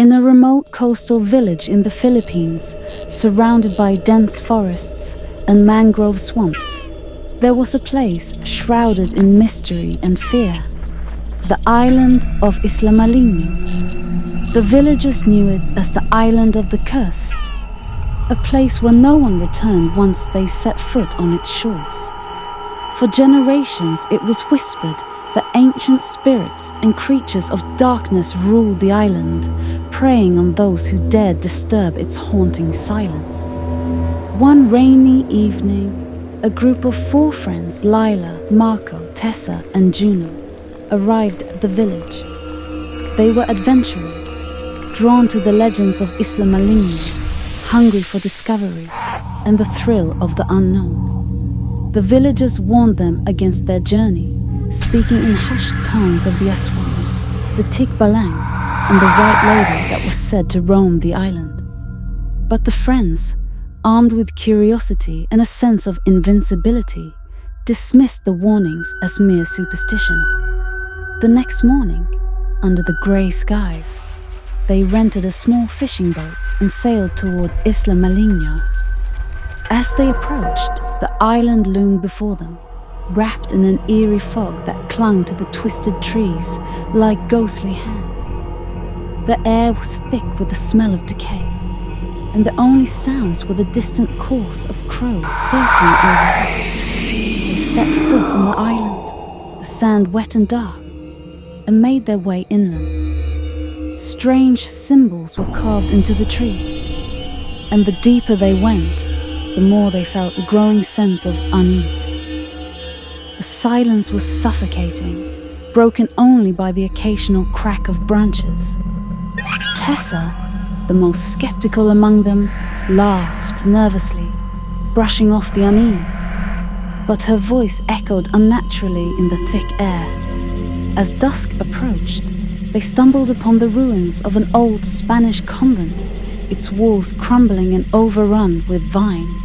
In a remote coastal village in the Philippines, surrounded by dense forests and mangrove swamps, there was a place shrouded in mystery and fear. The island of Isla Maligno. The villagers knew it as the Island of the Cursed, a place where no one returned once they set foot on its shores. For generations it was whispered that ancient spirits and creatures of darkness ruled the island, preying on those who dared disturb its haunting silence. One rainy evening, a group of 4 friends, Lila, Marco, Tessa and Juno, arrived at the village. They were adventurers, drawn to the legends of Isla Maligno, hungry for discovery and the thrill of the unknown. The villagers warned them against their journey, speaking in hushed tones of the Aswan, the Tikbalang, and the white lady that was said to roam the island. But the friends, armed with curiosity and a sense of invincibility, dismissed the warnings as mere superstition. The next morning, under the grey skies, they rented a small fishing boat and sailed toward Isla Maligno. As they approached, the island loomed before them, wrapped in an eerie fog that clung to the twisted trees like ghostly hands. The air was thick with the smell of decay, and the only sounds were the distant chorus of crows circling overhead. They set foot on the island, the sand wet and dark, and made their way inland. Strange symbols were carved into the trees, and the deeper they went, the more they felt a growing sense of unease. The silence was suffocating, broken only by the occasional crack of branches. Tessa, the most skeptical among them, laughed nervously, brushing off the unease, but her voice echoed unnaturally in the thick air. As dusk approached, they stumbled upon the ruins of an old Spanish convent, its walls crumbling and overrun with vines.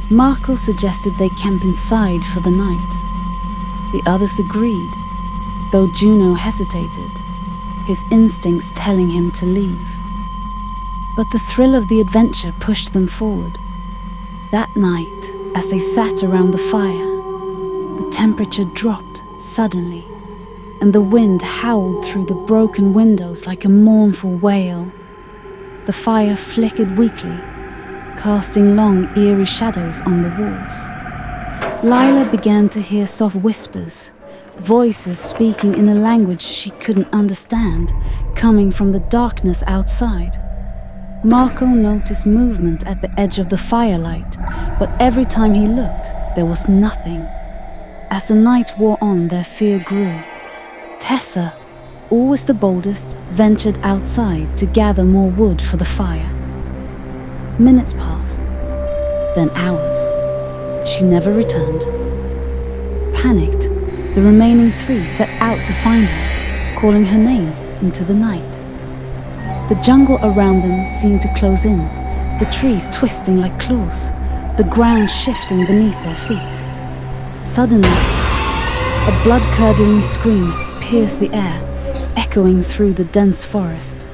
Marco suggested they camp inside for the night. The others agreed, though Juno hesitated, his instincts telling him to leave. But the thrill of the adventure pushed them forward. That night, as they sat around the fire, the temperature dropped suddenly, and the wind howled through the broken windows like a mournful wail. The fire flickered weakly, casting long, eerie shadows on the walls. Lila began to hear soft whispers, voices speaking in a language she couldn't understand, coming from the darkness outside. Marco noticed movement at the edge of the firelight, but every time he looked, there was nothing. As the night wore on, their fear grew. Tessa, always the boldest, ventured outside to gather more wood for the fire. Minutes passed, then hours. She never returned. Panicked, the remaining 3 set out to find her, calling her name into the night. The jungle around them seemed to close in, the trees twisting like claws, the ground shifting beneath their feet. Suddenly, a blood-curdling scream pierced the air, echoing through the dense forest.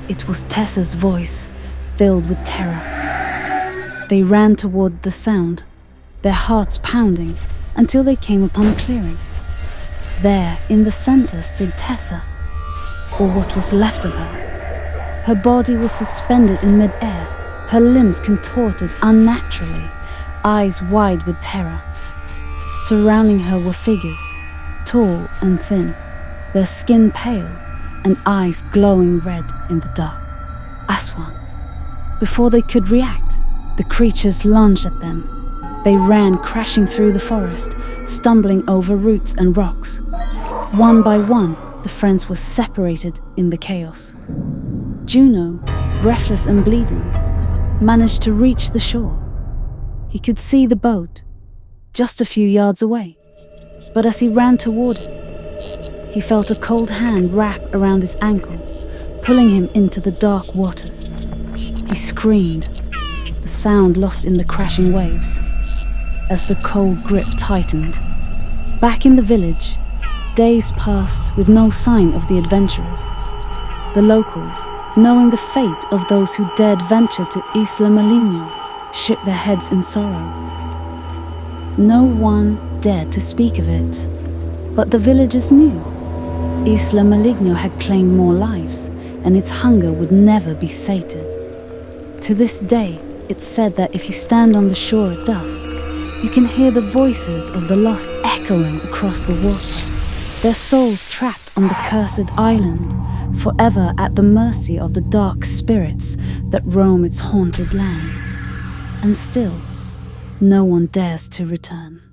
It was Tessa's voice, filled with terror. They ran toward the sound, their hearts pounding, until they came upon a clearing. There, in the center, stood Tessa, or what was left of her. Her body was suspended in mid-air, her limbs contorted unnaturally, eyes wide with terror. Surrounding her were figures, tall and thin, their skin pale and eyes glowing red in the dark. Aswan. Before they could react, the creatures lunged at them. They ran crashing through the forest, stumbling over roots and rocks. One by one, the friends were separated in the chaos. Juno, breathless and bleeding, managed to reach the shore. He could see the boat, just a few yards away, but as he ran toward it, he felt a cold hand wrap around his ankle, pulling him into the dark waters. He screamed, the sound lost in the crashing waves, as the cold grip tightened. Back in the village, days passed with no sign of the adventurers. The locals, knowing the fate of those who dared venture to Isla Maligno, shook their heads in sorrow. No one dared to speak of it, but the villagers knew. Isla Maligno had claimed more lives, and its hunger would never be sated. To this day, it's said that if you stand on the shore at dusk, you can hear the voices of the lost echoing across the water, their souls trapped on the cursed island, forever at the mercy of the dark spirits that roam its haunted land. And still, no one dares to return.